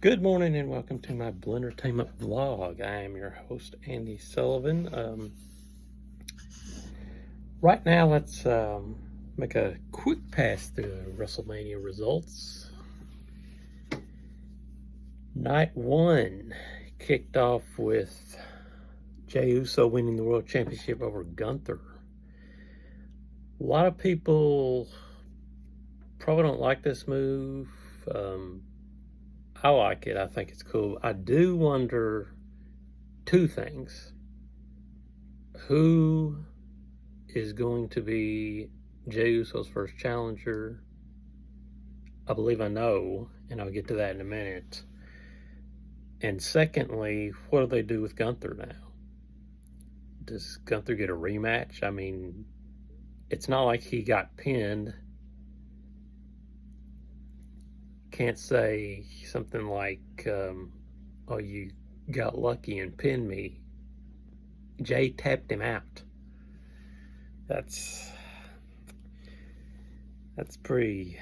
Good morning and welcome to my Blentertainment vlog. I am your host, Andy Sullivan. Right now, let's make a quick pass through the Wrestlemania results. Night 1 kicked off with Jey Uso winning the World Championship over Gunther. A lot of people probably don't like this move. I like it. I think it's cool. I do wonder two things. Who is going to be Jey Uso's first challenger? I believe I know, and I'll get to that in a minute. And secondly, what do they do with Gunther now? Does Gunther get a rematch? I mean, it's not like he got pinned. Can't say something like, oh, you got lucky and pinned me. Jey tapped him out. That's pretty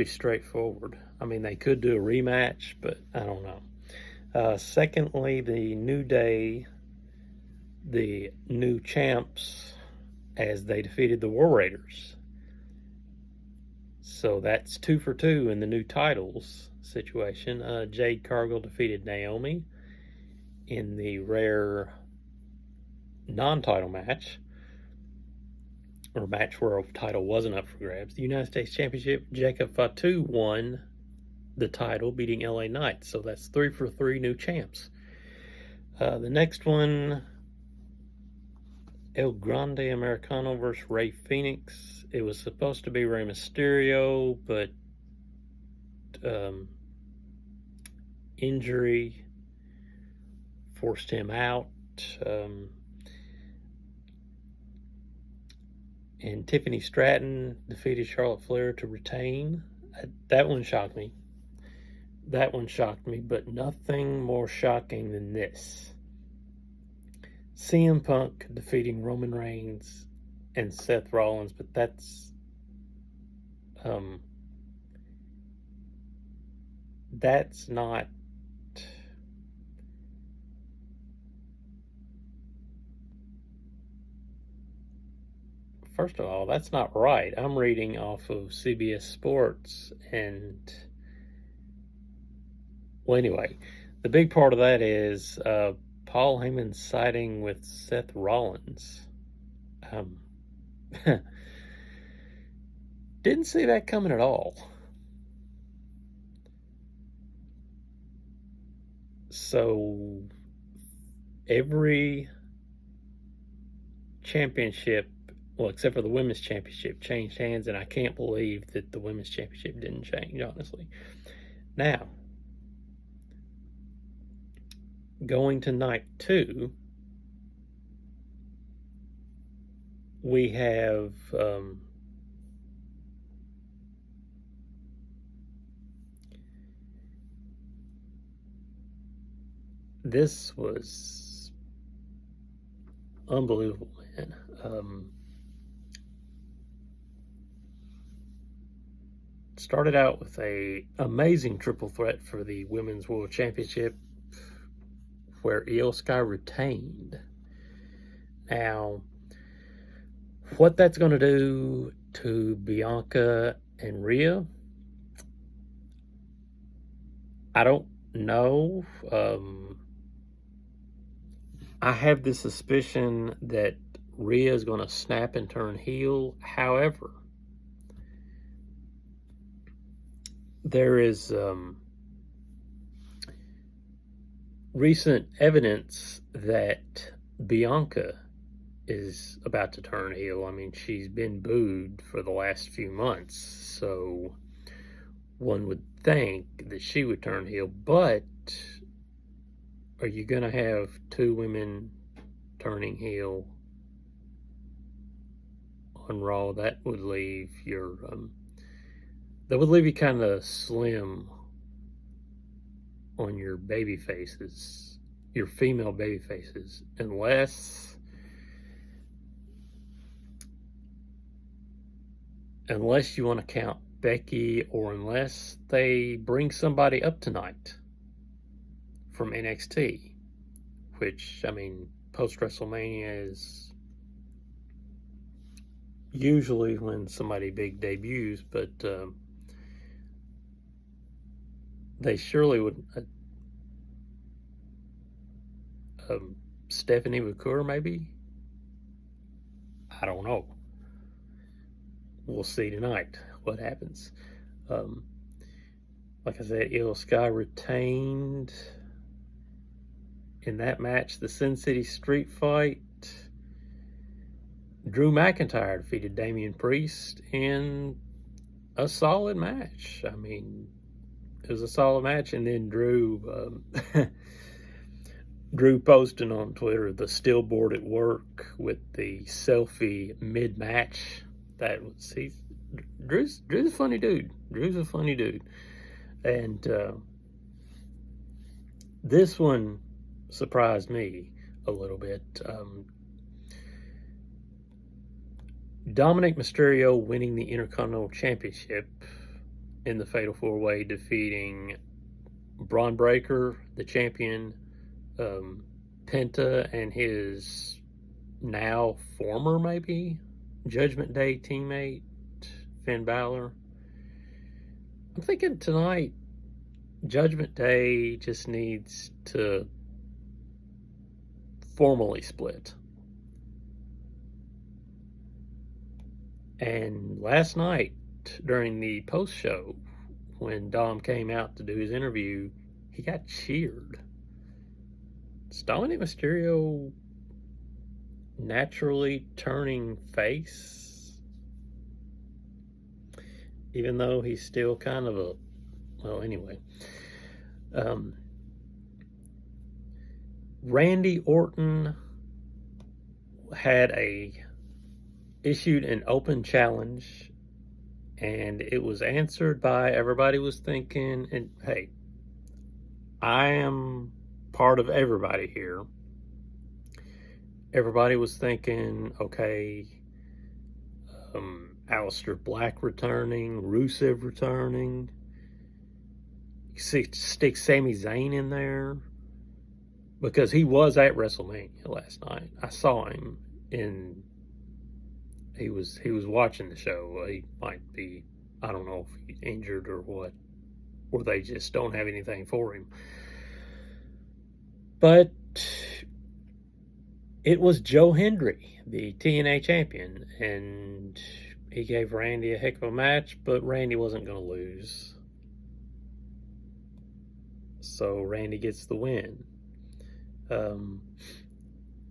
straightforward. I mean, they could do a rematch, but I don't know. Secondly, the New Day, the new champs, as they defeated the War Raiders. So that's 2 for 2 in the new titles situation. Jade Cargill defeated Naomi in the rare non-title match, or match where a title wasn't up for grabs. The United States Championship, Jacob Fatu won the title, beating LA Knight. So that's 3 for 3 new champs. The next one, El Grande Americano versus Rey Fenix. It was supposed to be Rey Mysterio, but injury forced him out. And Tiffany Stratton defeated Charlotte Flair to retain. That one shocked me. But nothing more shocking than this. CM Punk defeating Roman Reigns and Seth Rollins, but that's not first of all, that's not right. I'm reading off of CBS Sports, and well, anyway, the big part of that is Paul Heyman siding with Seth Rollins. Didn't see that coming at all. So every championship, well, except for the women's championship, changed hands, and I can't believe that the women's championship didn't change, honestly. Now, going to night 2, we have this was unbelievable, man. Started out with a amazing triple threat for the Women's World Championship, where Io Sky retained. Now, what that's going to do to Bianca and Rhea, I don't know. I have the suspicion that Rhea is going to snap and turn heel. However, there is recent evidence that Bianca is about to turn heel. I mean, she's been booed for the last few months, so one would think that she would turn heel. But are you going to have 2 women turning heel on Raw? That would leave your kind of slim on your baby faces, your female baby faces, unless you want to count Becky, or unless they bring somebody up tonight from NXT, which, I mean, post WrestleMania is usually when somebody big debuts, but they surely would. Stephanie McClure, maybe? I don't know. We'll see tonight what happens. Like I said, Io Sky retained in that match. The Sin City Street Fight. Drew McIntyre defeated Damian Priest in a solid match. I mean, it was a solid match. And then Drew posting on Twitter the still board at work with the selfie mid-match. That was Drew's a funny dude. Drew's a funny dude. And this one surprised me a little bit. Dominic Mysterio winning the Intercontinental Championship in the Fatal 4-Way, defeating Braun Breaker, the champion, Penta, and his now former, maybe, Judgment Day teammate, Finn Balor. I'm thinking tonight, Judgment Day just needs to formally split. And last night, during the post-show, when Dom came out to do his interview, he got cheered. Is Dominic Mysterio naturally turning face? Even though he's still kind of a... Well, anyway. Randy Orton issued an open challenge, and it was answered by, everybody was thinking, and hey, I am part of everybody here. Everybody was thinking, okay, Aleister Black returning, Rusev returning, stick Sami Zayn in there, because he was at WrestleMania last night. I saw him he was watching the show. He might be, I don't know if he's injured or what, or they just don't have anything for him. But it was Joe Hendry, the TNA champion, and he gave Randy a heck of a match, but Randy wasn't going to lose. So Randy gets the win.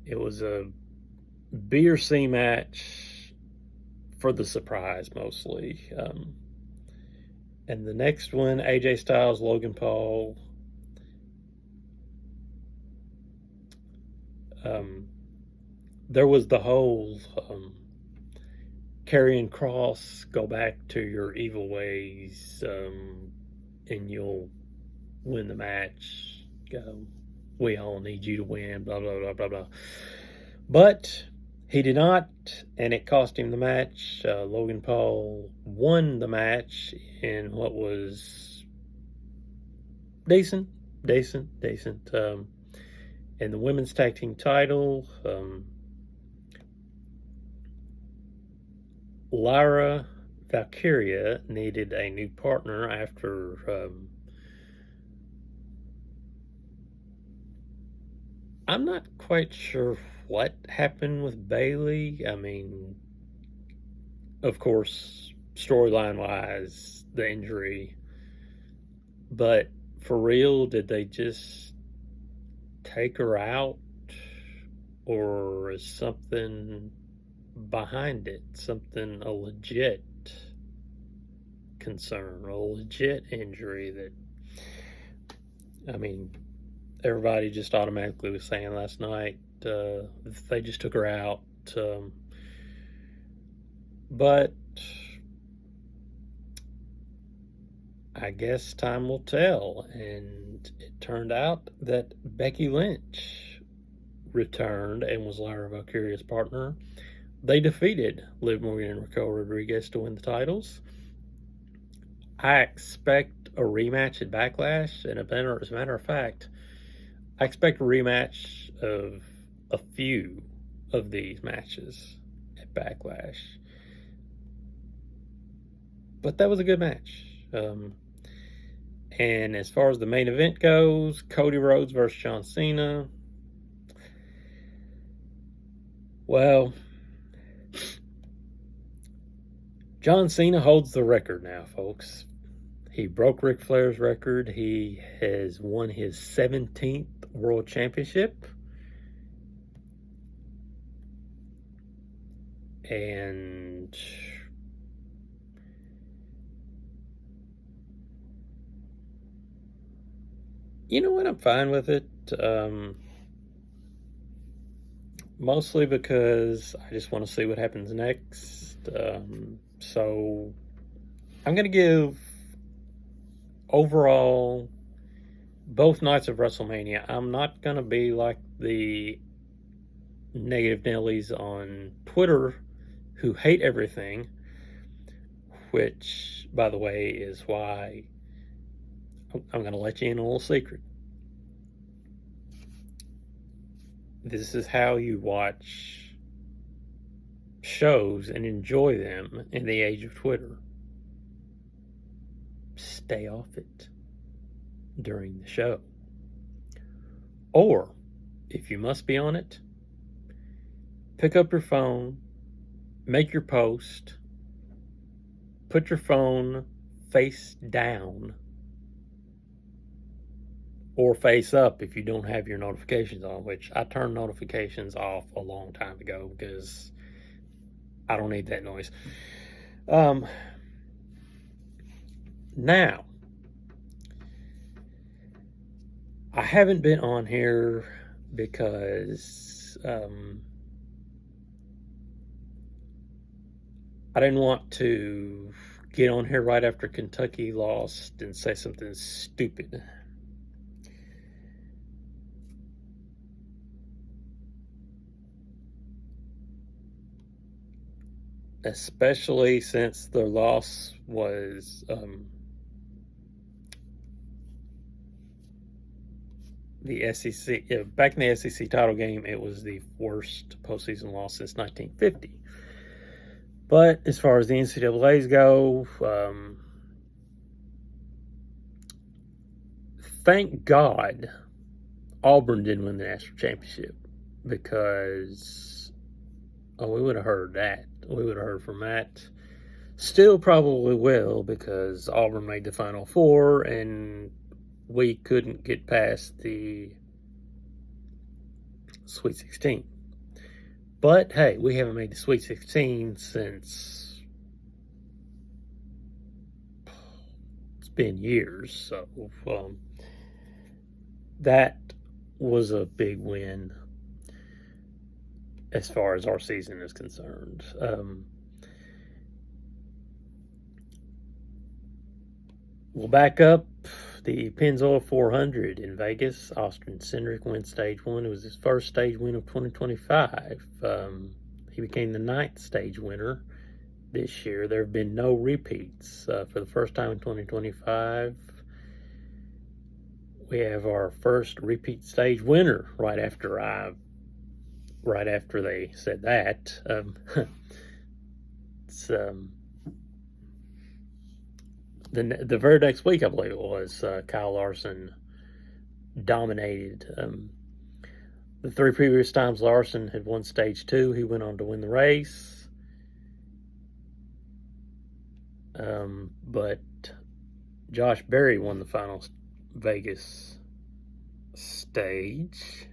It was a B or C match for the surprise, mostly. And the next one, AJ Styles, Logan Paul. There was the whole Karrion Kross, go back to your evil ways, and you'll win the match. We all need you to win, blah, blah, blah, blah, blah. But he did not, and it cost him the match. Logan Paul won the match in what was decent. And the women's tag team title, Lyra Valkyria needed a new partner after I'm not quite sure what happened with Bayley. I mean, of course, storyline wise, the injury, but for real, did they just take her out, or is something behind it? Something, a legit concern, a legit injury that, I mean, everybody just automatically was saying last night they just took her out. But I guess time will tell. And it turned out that Becky Lynch returned and was Lyra Valkyria's partner. They defeated Liv Morgan and Raquel Rodriguez to win the titles. I expect a rematch at Backlash, and as a matter of fact, I expect a rematch of a few of these matches at Backlash. But that was a good match. And as far as the main event goes, Cody Rhodes versus John Cena. Well, John Cena holds the record now, folks. He broke Ric Flair's record. He has won his 17th World Championship. And you know what? I'm fine with it. Mostly because I just want to see what happens next. So I'm going to give overall both nights of WrestleMania. I'm not going to be like the negative Nellies on Twitter who hate everything, which, by the way, is why I'm going to let you in a little secret. This is how you watch shows and enjoy them in the age of Twitter. Stay off it during the show. Or, if you must be on it, pick up your phone, make your post, put your phone face down or face up if you don't have your notifications on, which I turned notifications off a long time ago because I don't need that noise. Now, I haven't been on here because I didn't want to get on here right after Kentucky lost and say something stupid. Especially since their loss was the SEC. Back in the SEC title game, it was the worst postseason loss since 1950. But as far as the NCAAs go, thank God Auburn didn't win the national championship, because we would have heard that. We would have heard from that. Still probably will, because Auburn made the Final Four and we couldn't get past the Sweet 16. But hey, we haven't made the Sweet 16 since it's been years. So that was a big win as far as our season is concerned. We'll back up. The Pennzoil 400 in Vegas. Austin Cindric wins stage one. It was his first stage win of 2025. He became the 9th stage winner this year. There have been no repeats. For the first time in 2025, we have our first repeat stage winner right after they said that. It's the very next week, I believe it was, Kyle Larson dominated. The 3 previous times Larson had won stage 2, he went on to win the race. But Josh Berry won the final Vegas stage.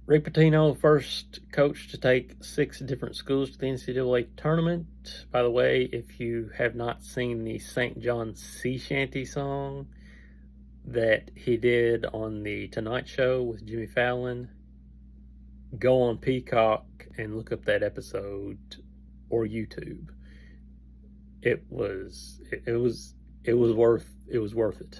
Rick Pitino, first coach to take 6 different schools to the NCAA tournament. By the way, if you have not seen the St. John Sea Shanty song that he did on the Tonight Show with Jimmy Fallon, go on Peacock and look up that episode, or YouTube. It was worth it. It was worth it.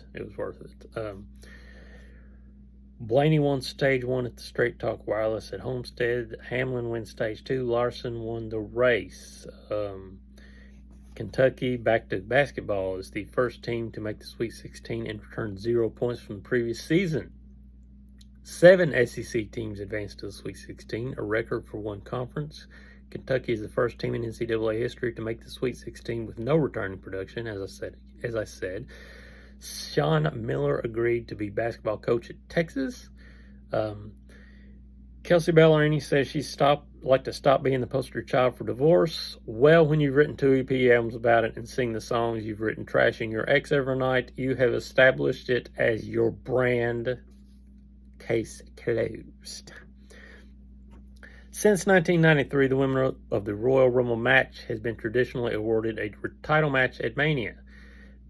Blaney won stage 1 at the Straight Talk Wireless at Homestead. Hamlin wins stage 2. Larson won the race. Kentucky, back to basketball, is the first team to make the Sweet 16 and return 0 points from the previous season. 7 SEC teams advanced to the Sweet 16, a record for one conference. Kentucky is the first team in NCAA history to make the Sweet 16 with no returning production. As I said, Sean Miller agreed to be basketball coach at Texas. Kelsey Ballerini says she'd like to stop being the poster child for divorce. Well, when you've written 2 EP albums about it and sing the songs you've written trashing your ex every night, you have established it as your brand. Case closed. Since 1993, the winner of the Royal Rumble match has been traditionally awarded a title match at Mania.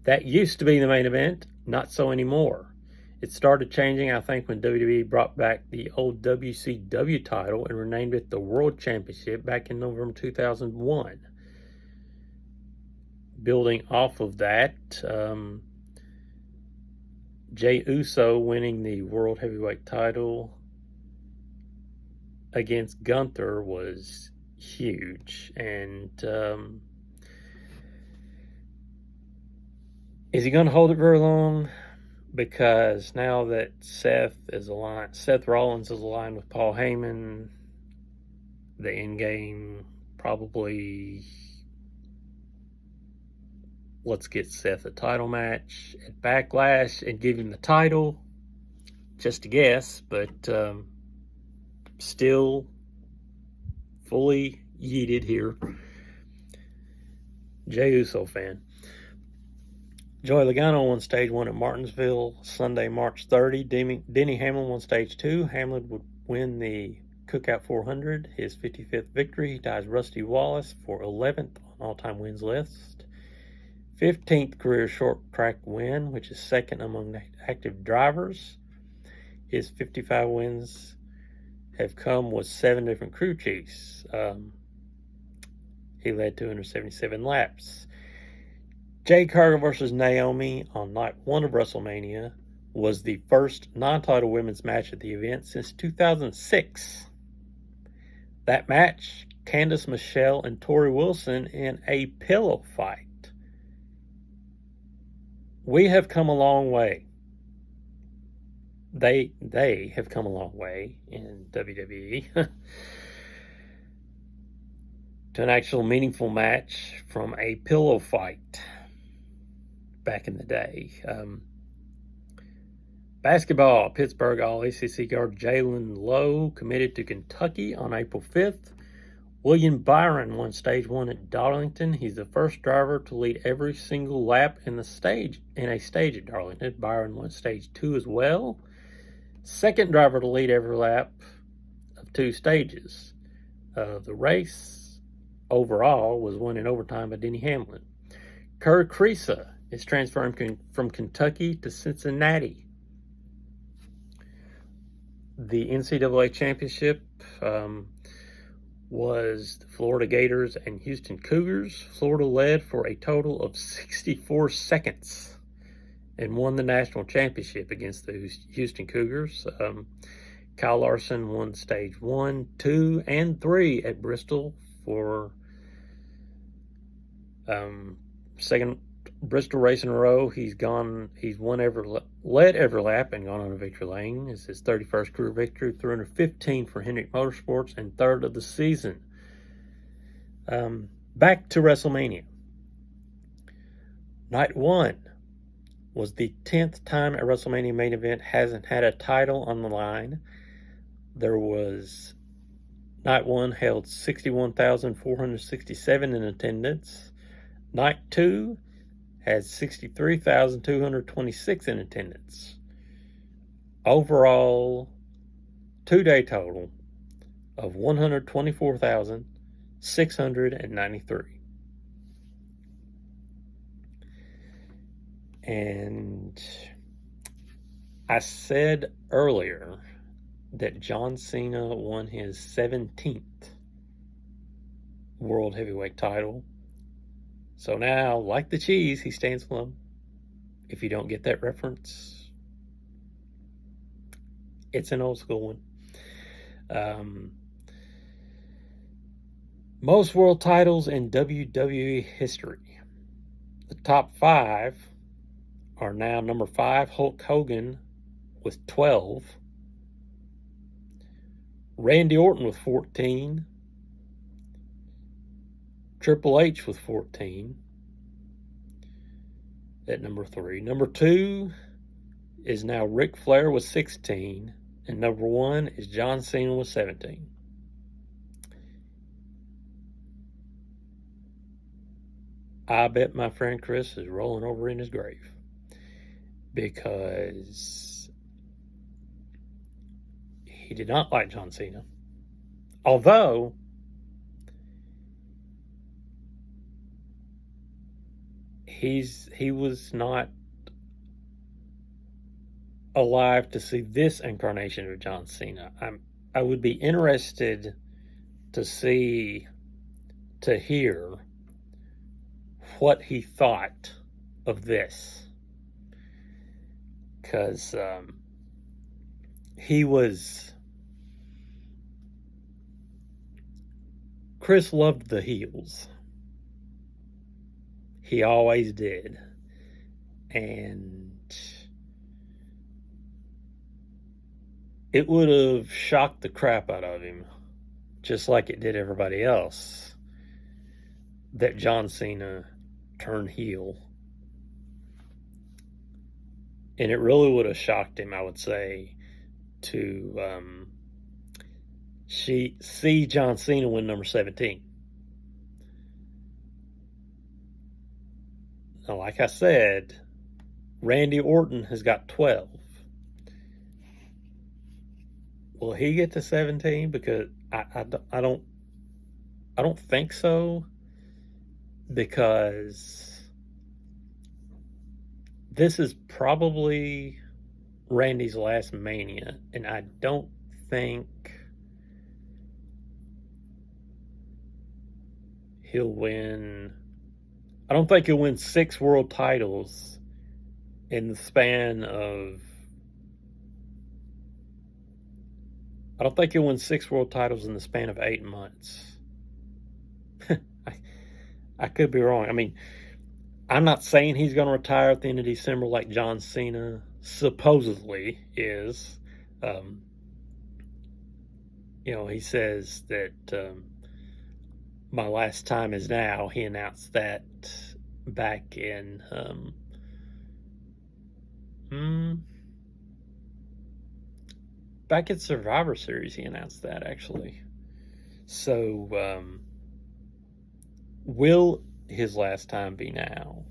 That used to be the main event, not so anymore. It started changing, I think, when WWE brought back the old WCW title and renamed it the World Championship back in November 2001. Building off of that, Jey Uso winning the World Heavyweight title against Gunther was huge. And is he going to hold it very long? Because now that Seth Rollins is aligned with Paul Heyman, the end game probably, let's get Seth a title match at Backlash and give him the title. Just a guess, but still fully yeeted here. Jey Uso fan. Joey Logano won stage 1 at Martinsville Sunday, March 30. Denny Hamlin won stage 2. Hamlin would win the Cookout 400, his 55th victory. He ties Rusty Wallace for 11th on all-time wins list. 15th career short track win, which is second among active drivers. His 55 wins have come with 7 different crew chiefs. He led 277 laps. Jade Cargill versus Naomi on night 1 of WrestleMania was the first non-title women's match at the event since 2006. That match, Candice Michelle and Tori Wilson in a pillow fight. We have come a long way. They have come a long way in WWE to an actual meaningful match from a pillow fight back in the day. Basketball, Pittsburgh All-ACC guard Jalen Lowe committed to Kentucky on April 5th. William Byron won stage 1 at Darlington. He's the first driver to lead every single lap in a stage at Darlington. Byron won stage 2 as well. Second driver to lead every lap of 2 stages. The race overall was won in overtime by Denny Hamlin. Kerr Kriisa is transferring from Kentucky to Cincinnati. The NCAA championship was the Florida Gators and Houston Cougars. Florida led for a total of 64 seconds and won the national championship against the Houston Cougars. Kyle Larson won stage 1, 2, and 3 at Bristol for second Bristol race in a row. He's led every lap and gone on a victory lane. It's his 31st career victory, 315 for Hendrick Motorsports, and 3rd of the season. Back to WrestleMania. Night 1 was the 10th time a WrestleMania main event hasn't had a title on the line. Night 1 held 61,467 in attendance. Night 2 had 63,226 in attendance. Overall, 2-day total of 124,693. And I said earlier that John Cena won his 17th World Heavyweight title. So now, like the cheese, he stands alone. If you don't get that reference, It's an old school one. Most world titles in WWE history. The top 5 are now: number 5, Hulk Hogan with 12. Randy Orton with 14. Triple H with 14 at number 3. Number 2 is now Ric Flair with 16. And number 1 is John Cena with 17. I bet my friend Chris is rolling over in his grave, because he did not like John Cena. Although he was not alive to see this incarnation of John Cena. I would be interested to hear what he thought of this, because Chris loved the heels. He always did. And it would have shocked the crap out of him, just like it did everybody else, that John Cena turned heel. And it really would have shocked him, I would say, to see John Cena win number 17. Now, like I said, Randy Orton has got 12. Will he get to 17? Because I don't think so, because this is probably Randy's last Mania, and I don't think he'll win. I don't think he'll win 6 world titles in the span of. I don't think he'll win 6 world titles in the span of 8 months. I could be wrong. I mean, I'm not saying he's going to retire at the end of December like John Cena supposedly is. He says that my last time is now. He announced that back in back at Survivor Series. He announced that, actually. So will his last time be now?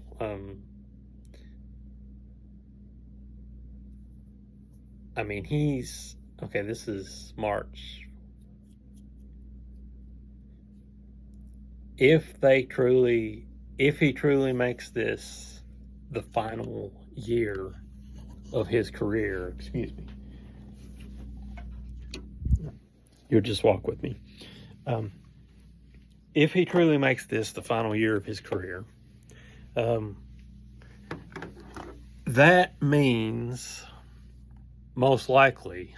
I mean, this is March. If he truly makes this the final year of his career, excuse me, you'll just walk with me. If he truly makes this the final year of his career, that means most likely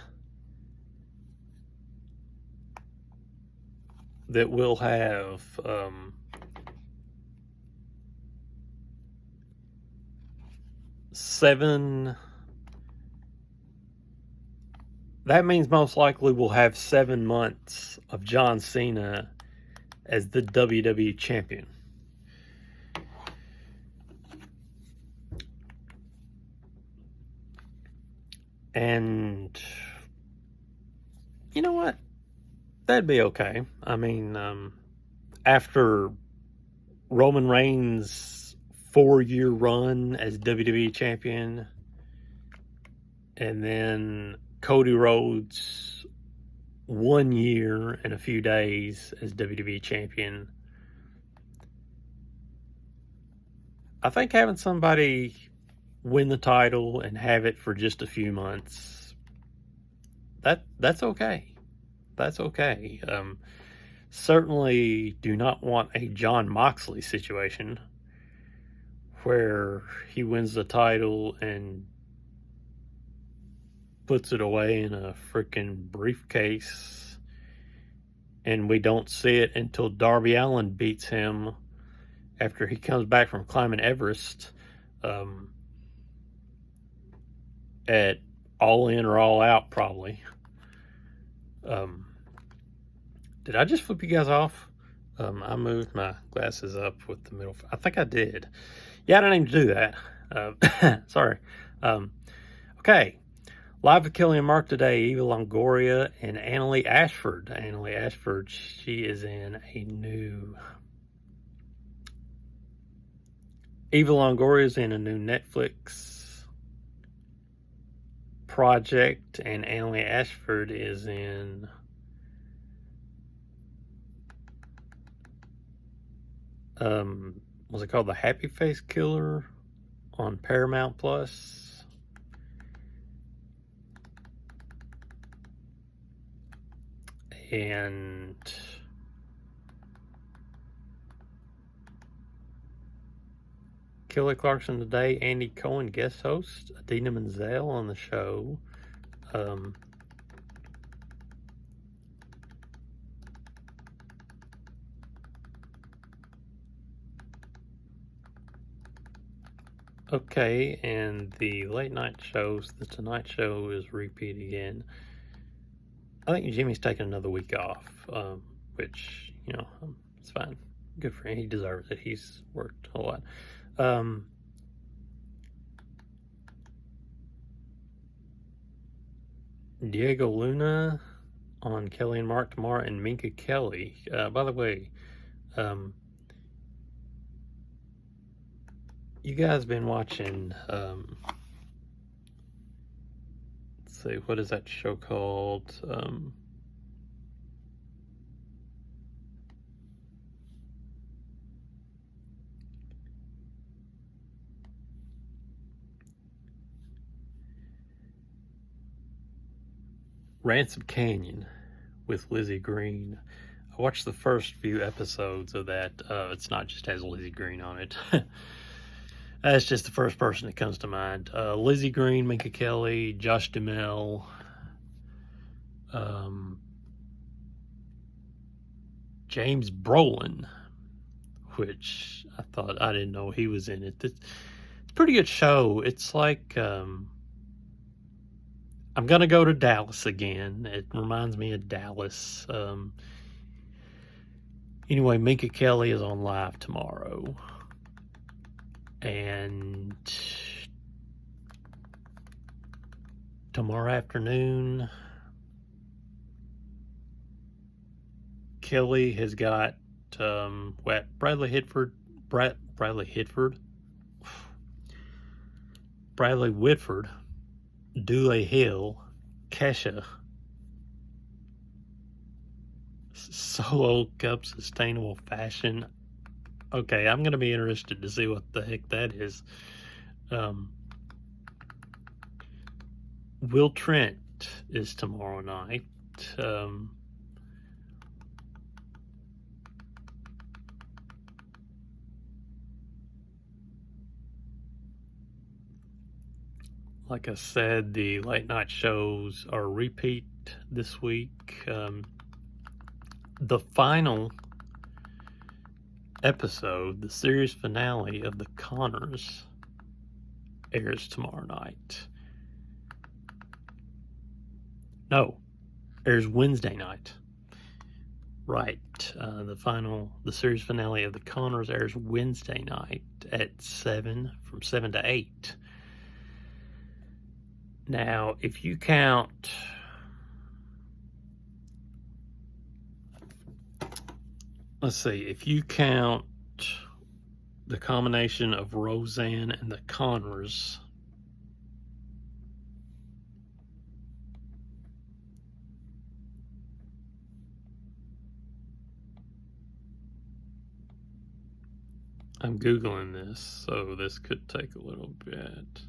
that we'll have seven. That means most likely we'll have 7 months of John Cena as the WWE champion. And you know what? That'd be okay. I mean, after Roman Reigns' 4-year run as WWE champion, and then Cody Rhodes' 1 year and a few days as WWE champion, I think having somebody win the title and have it for just a few months, that's okay. That's okay. Certainly do not want a Jon Moxley situation where he wins the title and puts it away in a freaking briefcase, and we don't see it until Darby Allin beats him after he comes back from climbing Everest at All In or All Out, probably. Did I just flip you guys off? I moved my glasses up with the middle. I think I did. Yeah, I didn't even do that. Sorry. Okay. Live with Kelly and Mark today, Eva Longoria and Annalie Ashford. Annalie Ashford, she is in a new... Eva Longoria is in a new Netflix project, and Annalie Ashford is in... was it called The Happy Face Killer on Paramount Plus? And Kelly Clarkson today, Andy Cohen guest host, Adina Menzel on the show. Okay, and the late night shows, the Tonight Show is repeat again. I think Jimmy's taking another week off, which, you know, it's fine. Good for him. He deserves it. He's worked a lot. Diego Luna on Kelly and Mark tomorrow, and Minka Kelly. By the way, you guys been watching, let's see, what is that show called? Ransom Canyon with Lizzie Green. I watched the first few episodes of that. It's not just has Lizzie Green on it. That's just the first person that comes to mind. Lizzie Green, Minka Kelly, Josh Duhamel, James Brolin, which I didn't know he was in it. It's a pretty good show. It's like, I'm going to go to Dallas again. It reminds me of Dallas. Anyway, Minka Kelly is on live tomorrow. And tomorrow afternoon, Kelly has got Bradley Whitford, Dule Hill, Kesha, Solo Cup Sustainable Fashion. Okay, I'm going to be interested to see what the heck that is. Will Trent is tomorrow night. Like I said, the late night shows are repeat this week. The final episode, the series finale of The Connors, airs tomorrow night. No, airs Wednesday night. Right. The series finale of The Connors airs Wednesday night at 7, from 7 to 8. Now, if you count, let's see, if you count the combination of Roseanne and the Connors, I'm Googling this, so this could take a little bit.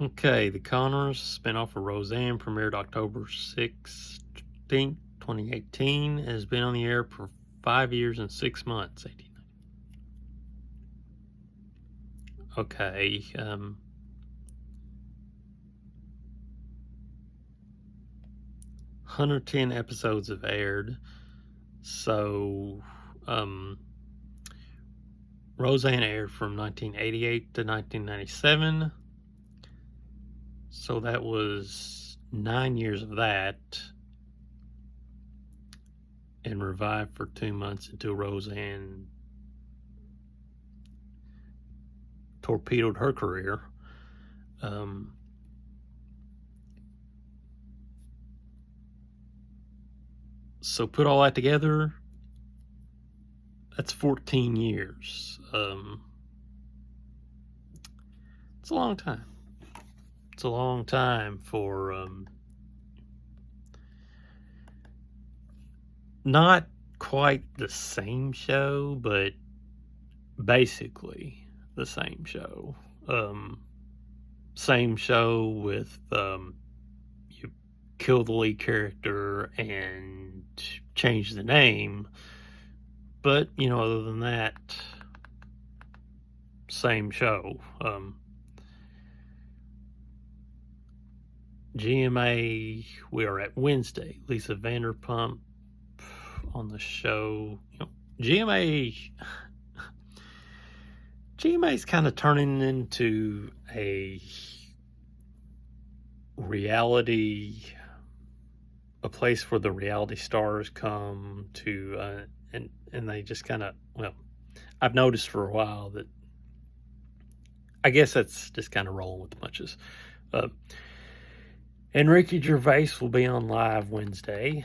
Okay, The Connors, spinoff of Roseanne, premiered October 16th, 2018 has been on the air for 5 years and 6 months. 18. Okay. 110 episodes have aired. So, Roseanne aired from 1988 to 1997. So that was 9 years of that. And revived for 2 months until Roseanne torpedoed her career. So put all that together, that's 14 years. It's a long time. It's a long time for not quite the same show, but basically the same show. Same show with you kill the lead character and change the name, but other than that, same show. GMA, we are at Wednesday. Lisa Vanderpump on the show. GMA's kind of turning into a place where the reality stars come to, and they just kind of, I've noticed for a while that, I guess that's just kind of rolling with the punches. And Ricky Gervais will be on live Wednesday.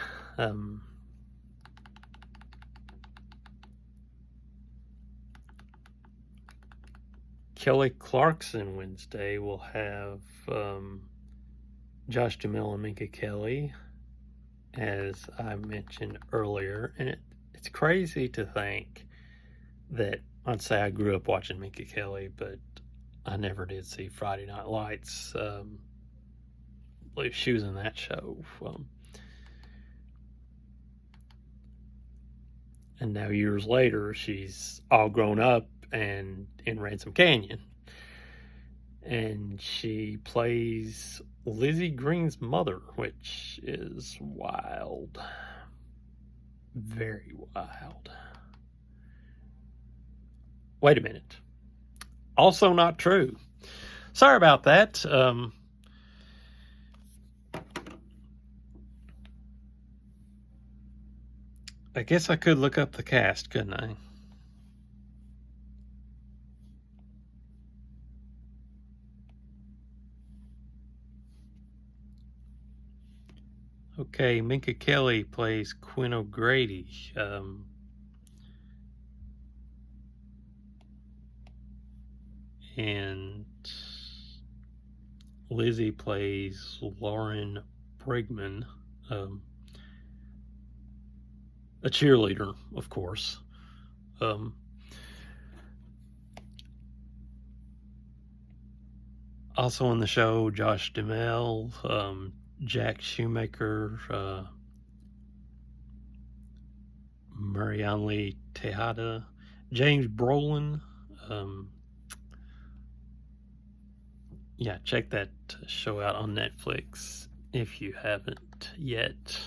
Kelly Clarkson Wednesday will have Josh Duhamel and Minka Kelly, as I mentioned earlier. And it's crazy to think that, I'd say I grew up watching Minka Kelly, but I never did see Friday Night Lights. I believe she was in that show. And now years later, she's all grown up and in Ransom Canyon. And she plays Lizzie Green's mother, which is wild. Very wild. Wait a minute. Also not true. Sorry about that. I guess I could look up the cast, couldn't I? Okay, Minka Kelly plays Quinn O'Grady. And Lizzie plays Lauren Brigman, a cheerleader, of course. Also on the show, Josh Duhamel, Jack Shoemaker, Marianne Tejada, James Brolin. Yeah, check that show out on Netflix if you haven't yet.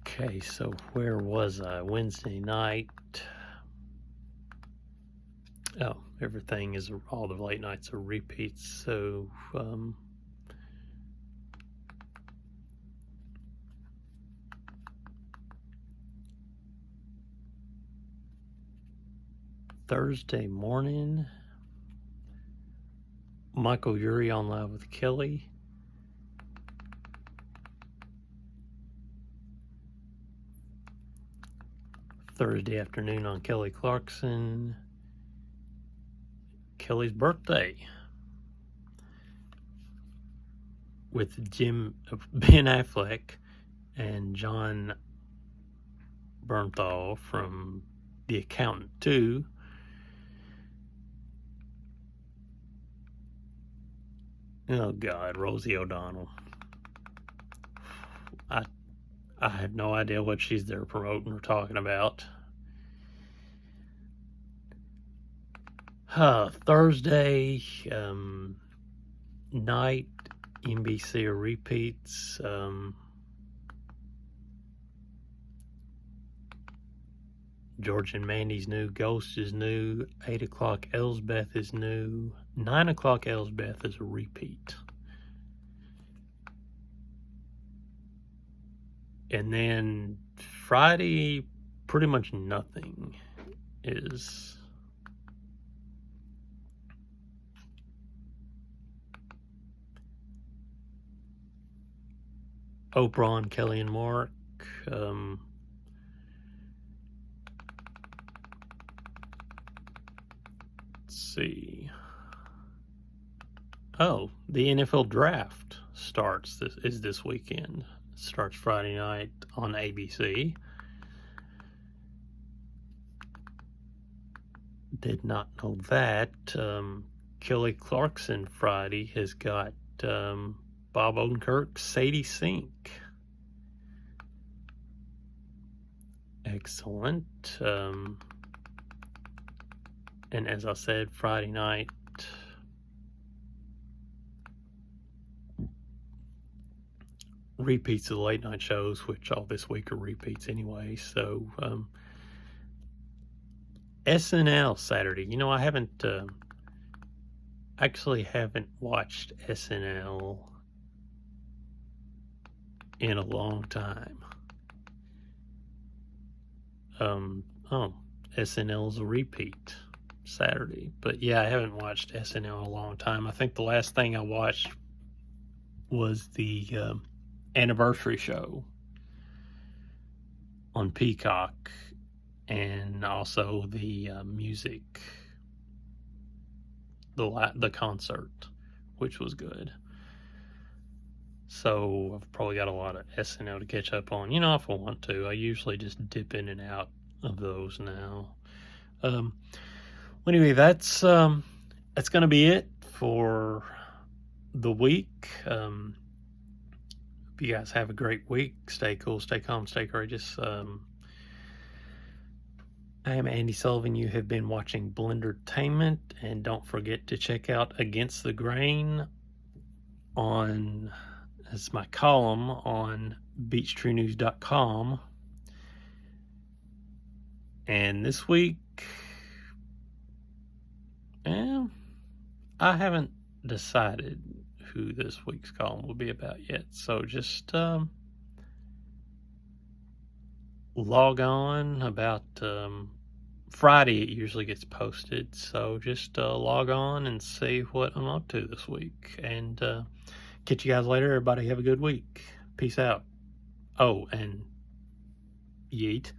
Okay, so where was I? Wednesday night. Oh, everything is, all the late nights are repeats. So, Thursday morning, Michael Urie on Live with Kelly. Thursday afternoon on Kelly Clarkson, Kelly's birthday with Ben Affleck and John Bernthal from The Accountant 2. Oh God, Rosie O'Donnell. I have no idea what she's there promoting or talking about. Thursday night, NBC repeats. George and Mandy's new. Ghost is new. 8 o'clock Elsbeth is new. 9 o'clock Elsbeth is a repeat. And then Friday, pretty much nothing is. Oprah and Kelly and Mark. Let's see. Oh, the NFL draft starts this weekend. It starts Friday night on ABC. Did not know that. Kelly Clarkson Friday has got Bob Odenkirk, Sadie Sink. Excellent. And as I said, Friday night, repeats of the late night shows, which all this week are repeats anyway. So SNL Saturday. You know, I haven't actually haven't watched SNL in a long time. SNL's a repeat Saturday, but yeah, I haven't watched SNL in a long time. I think the last thing I watched was the anniversary show on Peacock, and also the music, the concert, which was good. So I've probably got a lot of SNL to catch up on. You know, if I want to, I usually just dip in and out of those now. Anyway, that's going to be it for the week. Hope you guys have a great week. Stay cool, stay calm, stay courageous. I am Andy Sullivan. You have been watching Blendertainment, and don't forget to check out Against the Grain as my column on BeachTreeNews.com. And this week, I haven't decided who this week's column will be about yet. So just log on about Friday. It usually gets posted. So just log on and see what I'm up to this week. And catch you guys later. Everybody have a good week. Peace out. Oh, and yeet.